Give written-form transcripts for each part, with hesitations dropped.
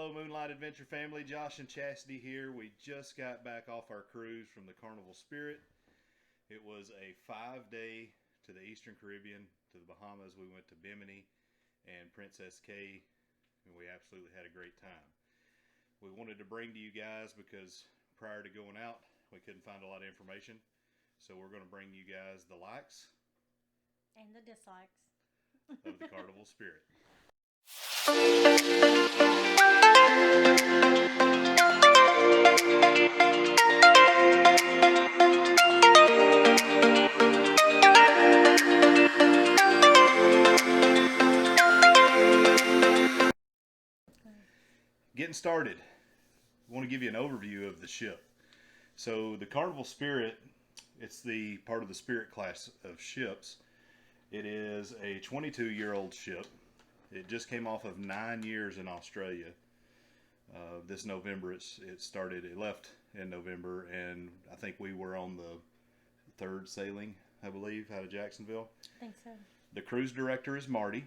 Hello, Moonlight Adventure family. Josh and Chastity here. We just got back off our cruise from the Carnival Spirit. It was a 5-day to the Eastern Caribbean, to the Bahamas. We went to Bimini and Princess Cays, and we absolutely had a great time. We wanted to bring to you guys because prior to going out, we couldn't find a lot of information. So we're going to bring you guys the likes and the dislikes of the Carnival Spirit. Getting started, I want to give you an overview of the ship. So the Carnival Spirit, it's the part of the Spirit class of ships. It is a 22-year-old ship. It just came off of 9 years in Australia. This November, it left in November, and I think we were on the third sailing, I believe, out of Jacksonville. I think so. The cruise director is Marty.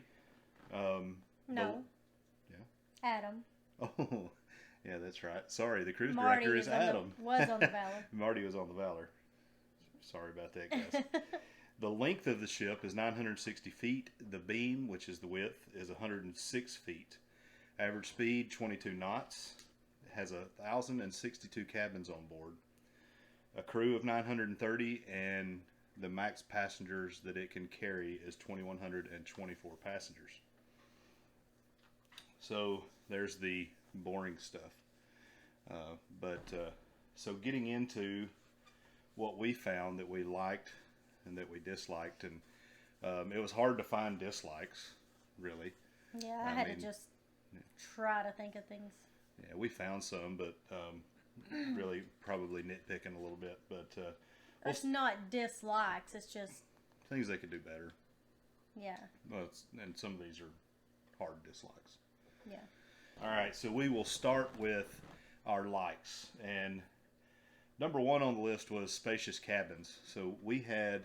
No. Adam. Oh, yeah, that's right. Sorry, the cruise Marty director is Adam. Was on the Valor. Marty was on the Valor. Sorry about that, guys. The length of the ship is 960 feet. The beam, which is the width, is 106 feet. Average speed, 22 knots. It has 1,062 cabins on board. A crew of 930, and the max passengers that it can carry is 2,124 passengers. So there's the boring stuff. So getting into what we found that we liked and that we disliked, and it was hard to find dislikes, really. Yeah, I had to just try to think of things. Yeah, we found some, but really probably nitpicking a little bit. But it's not dislikes, it's just things they could do better. Yeah. Well, and some of these are hard dislikes. Yeah. All right, so we will start with our likes. And number one on the list was spacious cabins. So we had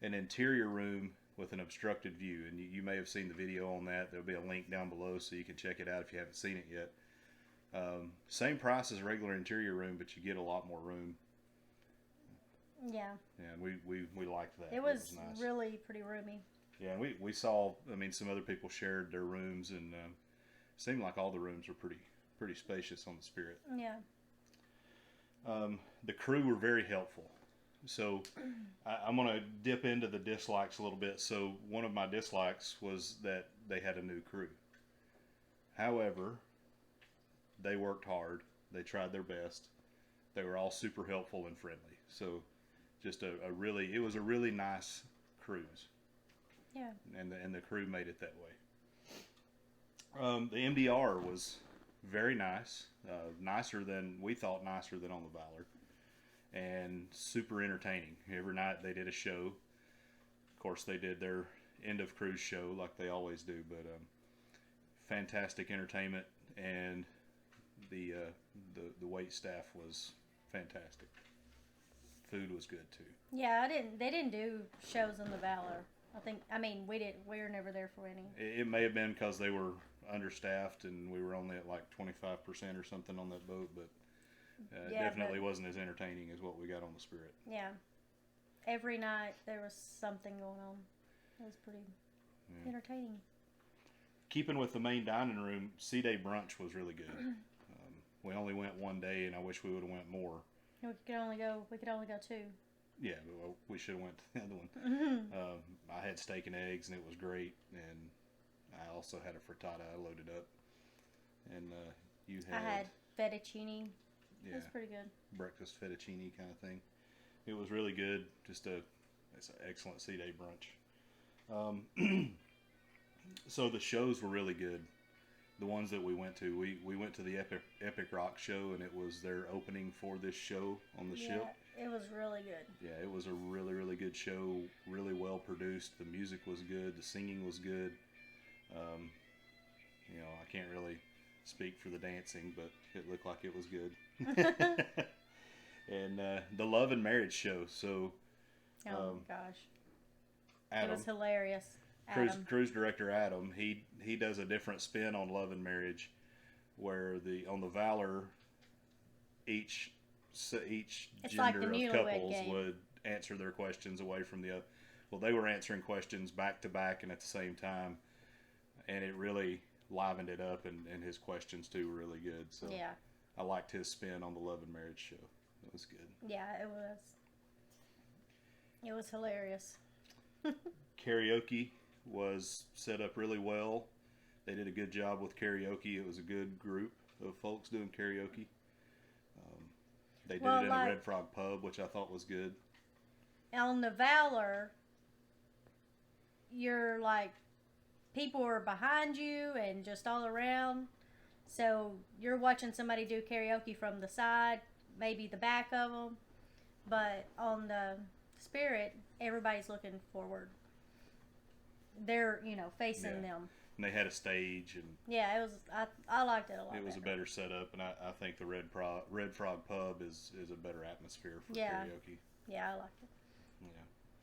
an interior room with an obstructed view, and you may have seen the video on that. There'll be a link down below so you can check it out if you haven't seen it yet. Same price as a regular interior room, but you get a lot more room. Yeah. And we liked that. It was nice. Really pretty roomy. Yeah, and we saw, some other people shared their rooms, and seemed like all the rooms were pretty spacious on the Spirit. Yeah. The crew were very helpful. So I'm going to dip into the dislikes a little bit. So one of my dislikes was that they had a new crew. However, they worked hard. They tried their best. They were all super helpful and friendly. So just it was a really nice cruise. Yeah. And the crew made it that way. The MDR was very nice. Nicer than we thought, nicer than on the Valor. And super entertaining. Every night they did a show. Of course, they did their end of cruise show like they always do, but fantastic entertainment, and the wait staff was fantastic. Food was good too. Yeah, they didn't do shows on the Valor. We were never there for any. It may have been because they were understaffed and we were only at like 25% or something on that boat, but it definitely wasn't as entertaining as what we got on the Spirit. Yeah. Every night there was something going on. It was pretty entertaining. Keeping with the main dining room, C-Day brunch was really good. We only went one day, and I wish we would have went more. We could only go 2. Yeah, but we should have went to the other one. Mm-hmm. I had steak and eggs, and it was great. And I also had a frittata I loaded up. And I had fettuccine. Yeah, it was pretty good. Breakfast fettuccine kind of thing. It was really good. It's an excellent C-Day brunch. So the shows were really good. The ones that we went to, we went to the Epic Rock show, and it was their opening for this show on the ship. It was really good. Yeah, it was a really, really good show. Really well produced. The music was good. The singing was good. I can't really speak for the dancing, but it looked like it was good. And the Love and Marriage show. So, gosh, Adam, it was hilarious. Cruise director Adam, he does a different spin on Love and Marriage. where on the Valor, each It's like gender the of Newlywed couples Game. would answer their questions away from the other. Well, they were answering questions back to back and at the same time, and it really livened it up, and his questions too were really good. So Yeah. I liked his spin on the Love and Marriage show. It was good. Yeah, it was. It was hilarious. Karaoke was set up really well. They did a good job with karaoke. It was a good group of folks doing karaoke. They did it in a Red Frog pub, which I thought was good. On the Valor, you're like, people are behind you and just all around. So you're watching somebody do karaoke from the side, maybe the back of them. But on the Spirit, everybody's looking forward. They're, facing them. And they had a stage, and yeah, it was. I liked it a lot. It was a better setup, and I think the Red Frog pub is a better atmosphere for karaoke. Yeah, I liked it.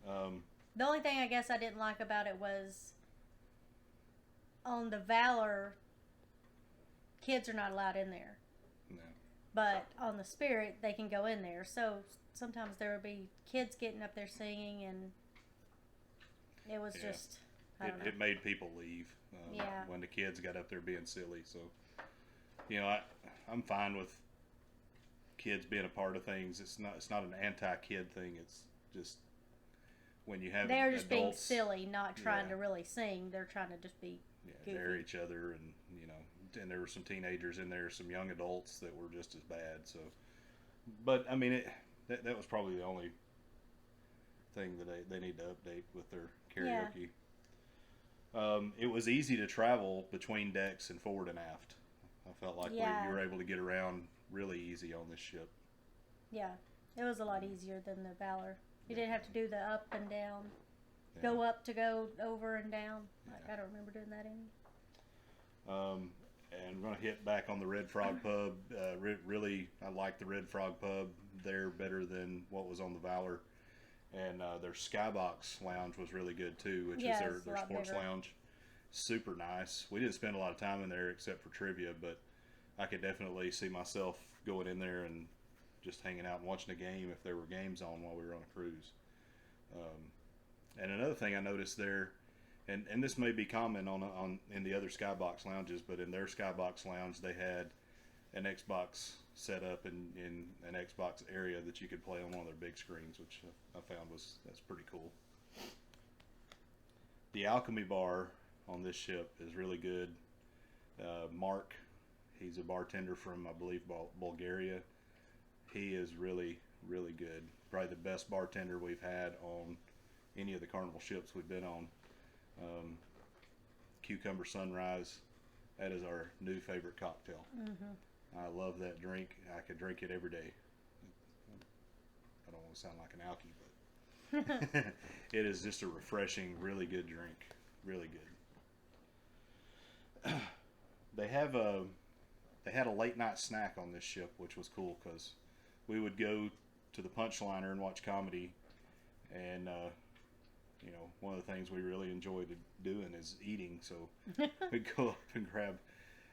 Yeah. The only thing I guess I didn't like about it was on the Valor, kids are not allowed in there. No. But on the Spirit, they can go in there. So sometimes there would be kids getting up there singing, and it was just, I don't know. It made people leave when the kids got up there being silly. So, I'm fine with kids being a part of things. It's not an anti-kid thing. It's just when you have they're just being adults, silly, not trying to really sing. They're trying to just be goofy. Dare each other, and and there were some teenagers in there, some young adults that were just as bad. So, but I mean, that was probably the only thing that they need to update with their karaoke. Yeah. It was easy to travel between decks and forward and aft. I felt like you were able to get around really easy on this ship. Yeah, it was a lot easier than the Valor. You didn't have to do the up and down, go up to go over and down. I don't remember doing that anymore. And we're going to hit back on the Red Frog pub. Really, I like the Red Frog pub there better than what was on the Valor. And their Skybox Lounge was really good too, which is their sports lounge. Super nice. We didn't spend a lot of time in there except for trivia, but I could definitely see myself going in there and just hanging out and watching a game if there were games on while we were on a cruise. And another thing I noticed there, and this may be common on in the other Skybox lounges, but in their Skybox Lounge they had an Xbox set up in an Xbox area that you could play on one of their big screens, which I found that's pretty cool. The Alchemy Bar on this ship is really good. Mark, he's a bartender from, I believe, Bulgaria. He is really, really good. Probably the best bartender we've had on any of the Carnival ships we've been on. Cucumber Sunrise, that is our new favorite cocktail. Mm-hmm. I love that drink. I could drink it every day. I don't want to sound like an alky, but it is just a refreshing, really good drink. Really good. They had a late night snack on this ship, which was cool because we would go to the Punchliner and watch comedy, and one of the things we really enjoyed doing is eating. So we'd go up and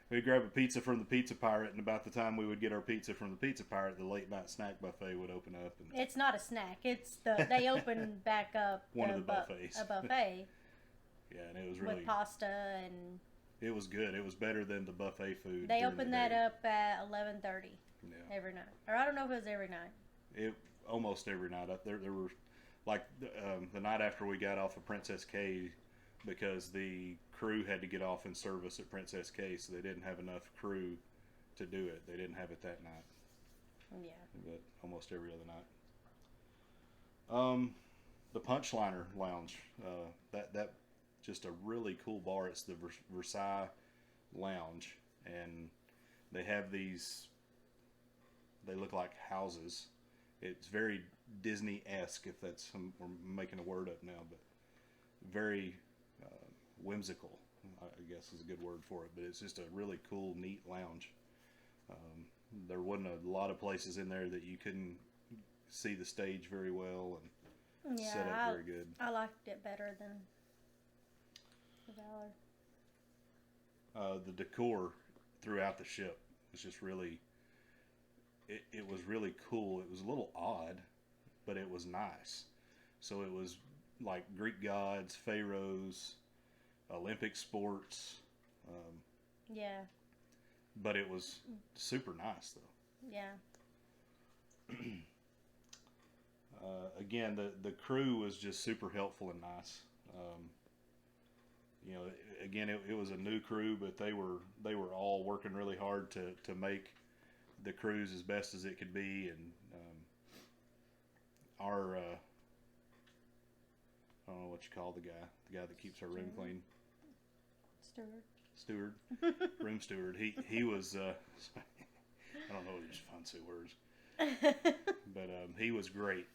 we'd grab a pizza from the Pizza Pirate, and about the time we would get our pizza from the Pizza Pirate, the late night snack buffet would open up. And it's not a snack. It's they open back up one of the buffets. A buffet. Yeah, and it was really with pasta and. It was good. It was better than the buffet food. They opened that up at 11:30 every night, or I don't know if it was every night. Almost every night. There were like the night after we got off of Princess Cays, because the crew had to get off in service at Princess Cays, so they didn't have enough crew to do it. They didn't have it that night. Yeah. But almost every other night. The Punchliner Lounge. That just a really cool bar. It's the Versailles Lounge, and they have these. They look like houses. It's very Disney-esque, if that's we're making a word up now, but very whimsical, I guess is a good word for it. But it's just a really cool, neat lounge. There wasn't a lot of places in there that you couldn't see the stage very well and set up very good. I liked it better than the Valor. The Decor throughout the ship was just really, it was really cool. It was a little odd, but it was nice. So it was like Greek gods, pharaohs, Olympic sports. Yeah. But it was super nice, though. Yeah. Again, the crew was just super helpful and nice. You know, again, it was a new crew, but they were all working really hard to make the cruise as best as it could be. And our I don't know what you call the guy that keeps our room clean. Steward, room steward. He was I don't know, these fancy words, but he was great.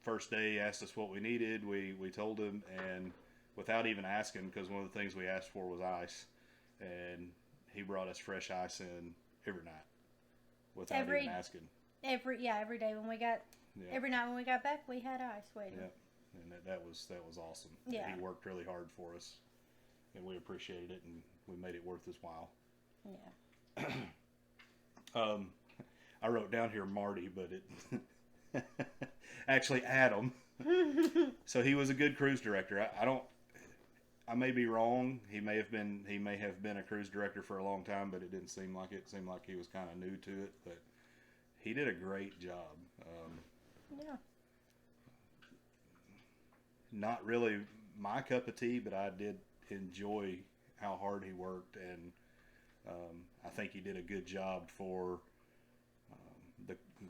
First day, he asked us what we needed. We told him, and without even asking, because one of the things we asked for was ice, and he brought us fresh ice in every night without even asking. Every day when we got every night when we got back, we had ice waiting. Yeah, and that was awesome. Yeah, he worked really hard for us, and we appreciated it, and we made it worth his while. Yeah. I wrote down here Marty, but it actually Adam. So he was a good cruise director. I may be wrong. He may have been a cruise director for a long time, but it didn't seem like it. It seemed like he was kind of new to it, but he did a great job. Yeah. Not really my cup of tea, but I did enjoy how hard he worked, and I think he did a good job for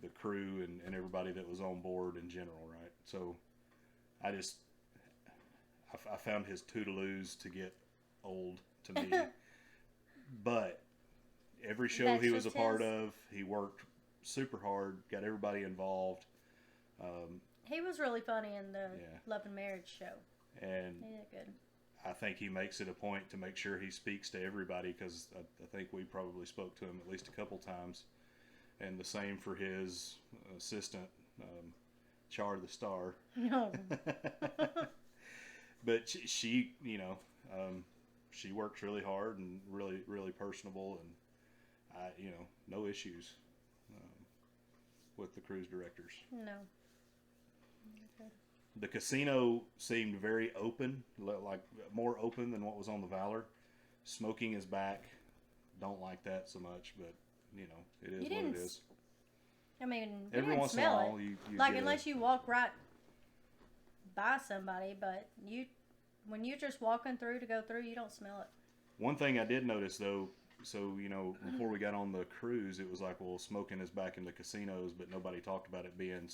the crew and everybody that was on board in general, right? So I found his toodaloos to get old to me. But every show he was a part of, he worked super hard, got everybody involved. He was really funny in the Love and Marriage show. And he did good. I think he makes it a point to make sure he speaks to everybody, because I think we probably spoke to him at least a couple times. And the same for his assistant, Char the Star. No. But she, you know, she works really hard and really, really personable, and you know, no issues with the cruise directors. No. Okay. The casino seemed very open, like more open than what was on the Valor. Smoking is back. Don't like that so much, but you know, it is what it is. I mean, every once in a while, you like unless you walk right by somebody, but when you're just walking through to go through, you don't smell it. One thing I did notice though, so you know, before we got on the cruise, it was like, well, smoking is back in the casinos, but nobody talked about it being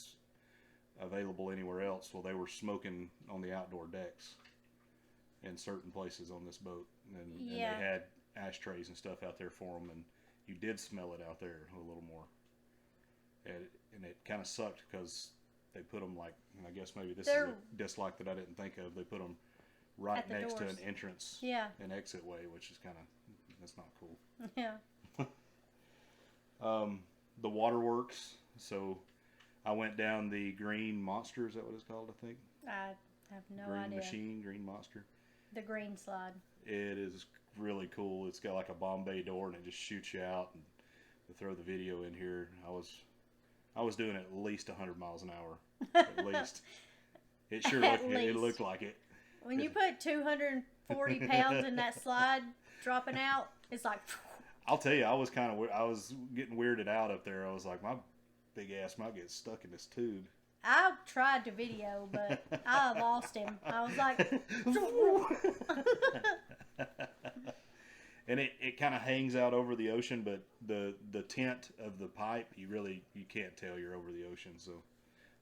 available anywhere else. Well, they were smoking on the outdoor decks in certain places on this boat, and they had ashtrays and stuff out there for them, and you did smell it out there a little more. And it kind of sucked because they put them, like, I guess maybe this is a dislike that I didn't think of. They put them right next to an entrance and exit way, which is kind of, that's not cool. Yeah. The Waterworks. So I went down the Green Monster. Is that what it's called, I think? I have no idea. Green Machine, Green Monster. The green slide. It is really cool. It's got like a Bombay door, and it just shoots you out. And to throw the video in here, I was doing at least 100 miles an hour. At least. It sure looked like it. When you put 240 pounds in that slide dropping out, it's like... I'll tell you, I was getting weirded out up there. I was like, my big ass might get stuck in this tube. I tried to video, but I lost him. I was like... And it kind of hangs out over the ocean, but the tint of the pipe, you can't tell you're over the ocean. So,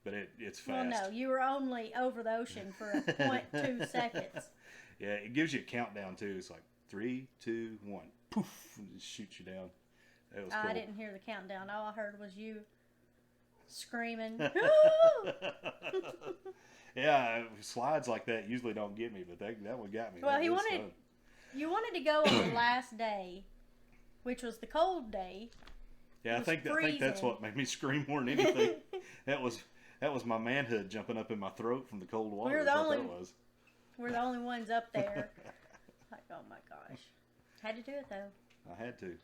but it's fast. Well, no, you were only over the ocean for 0.2 seconds. Yeah, it gives you a countdown too. It's like 3, 2, 1, poof, and it shoots you down. That was cool. I didn't hear the countdown. All I heard was you screaming. Yeah, slides like that usually don't get me, but that one got me. Well, you wanted to go on the last day, which was the cold day. Yeah, I think that's what made me scream more than anything. That was my manhood jumping up in my throat from the cold water. We're the only ones up there. Like, oh my gosh. Had to do it though. I had to.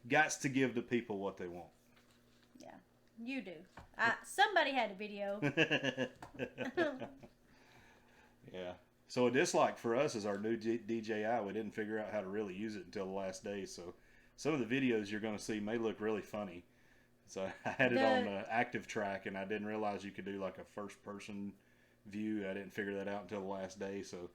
Gots to give the people what they want. Yeah, you do. Somebody had a video. Yeah. So a dislike for us is our new DJI. We didn't figure out how to really use it until the last day. So some of the videos you're going to see may look really funny. So I had it on active track, and I didn't realize you could do like a first-person view. I didn't figure that out until the last day. So,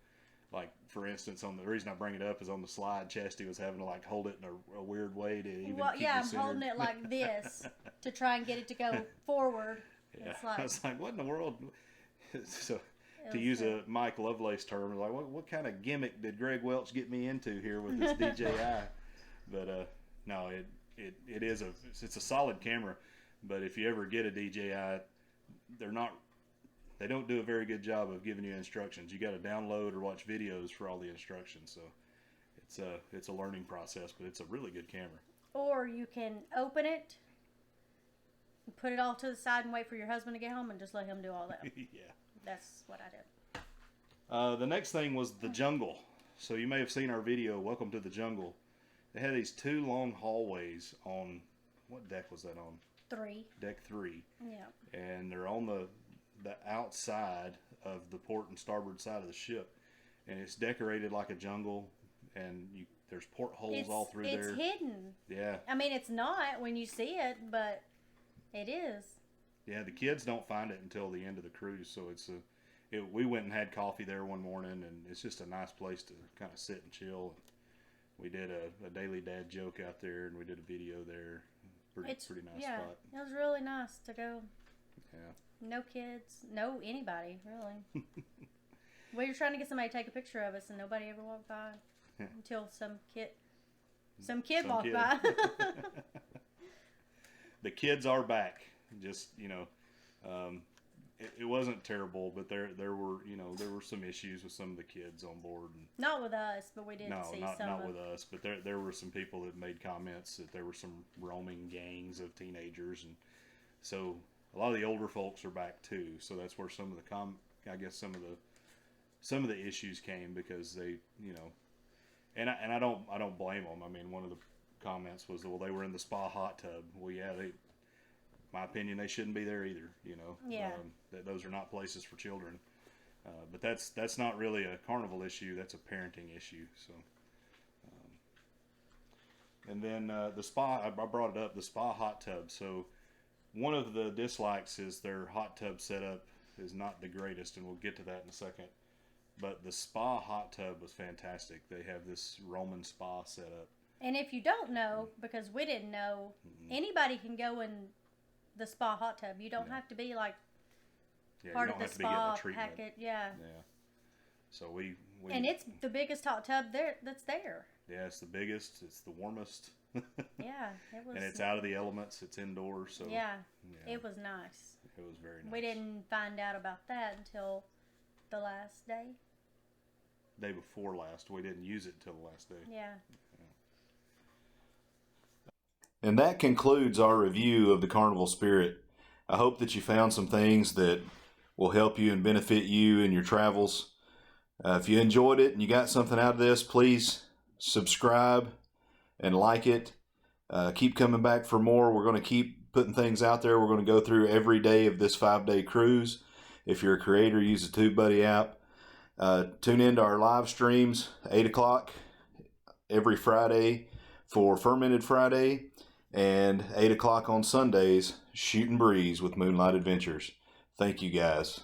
like for instance, the reason I bring it up is on the slide, Chastity was having to like hold it in a weird way to even keep yeah, it centered. I'm holding it like this to try and get it to go forward. Yeah, it's like, I was like, what in the world? So to use a Mike Lovelace term, like what kind of gimmick did Greg Welch get me into here with this DJI? But no, it's a solid camera, but if you ever get a DJI, they don't do a very good job of giving you instructions. You got to download or watch videos for all the instructions. So it's a learning process, but it's a really good camera. Or you can open it, put it all to the side, and wait for your husband to get home, and just let him do all that. Yeah, that's what I did. The next thing was the jungle. So you may have seen our video, Welcome to the Jungle. They had these 2 long hallways on, what deck was that on? 3. Deck 3. Yeah. And they're on the outside of the port and starboard side of the ship. And it's decorated like a jungle, and there's portholes all through there. It's hidden. Yeah. I mean, it's not when you see it, but it is. Yeah, the kids don't find it until the end of the cruise, so we went and had coffee there one morning, and it's just a nice place to kind of sit and chill. We did a daily dad joke out there, and we did a video there. Pretty nice spot. It was really nice to go. Yeah. No kids, no anybody, really. We were trying to get somebody to take a picture of us, and nobody ever walked by until some kid walked by. The kids are back. Just, it wasn't terrible, but there were some issues with some of the kids on board. And not with us, but we did see some. Not with us, but there were some people that made comments that there were some roaming gangs of teenagers, and so a lot of the older folks are back too. So that's where some of the issues came, because they, and I don't blame them. I mean, one of the comments was, well, they were in the spa hot tub. Well, yeah, my opinion, they shouldn't be there either. Yeah. Those are not places for children. But that's not really a Carnival issue. That's a parenting issue. So, and then the spa, I brought it up, the spa hot tub. So one of the dislikes is their hot tub setup is not the greatest, and we'll get to that in a second. But the spa hot tub was fantastic. They have this Roman spa set up. And if you don't know, because we didn't know, anybody can go in the spa hot tub. You don't have to be like part of the spa packet. Yeah. Yeah. So we and it's the biggest hot tub that's there. Yeah, it's the biggest. It's the warmest. Yeah, it was. And it's out of the elements. It's indoors. So yeah, it was nice. It was very nice. We didn't find out about that until the last day. Day before last. We didn't use it until the last day. Yeah. And that concludes our review of the Carnival Spirit. I hope that you found some things that will help you and benefit you in your travels. If you enjoyed it and you got something out of this, please subscribe and like it. Keep coming back for more. We're going to keep putting things out there. We're going to go through every day of this 5-day cruise. If you're a creator, use the TubeBuddy app. Tune into our live streams, 8 o'clock every Friday for Fermented Friday, and 8 o'clock on Sundays, Shootin' Breeze with Moonlight Adventures. Thank you, guys.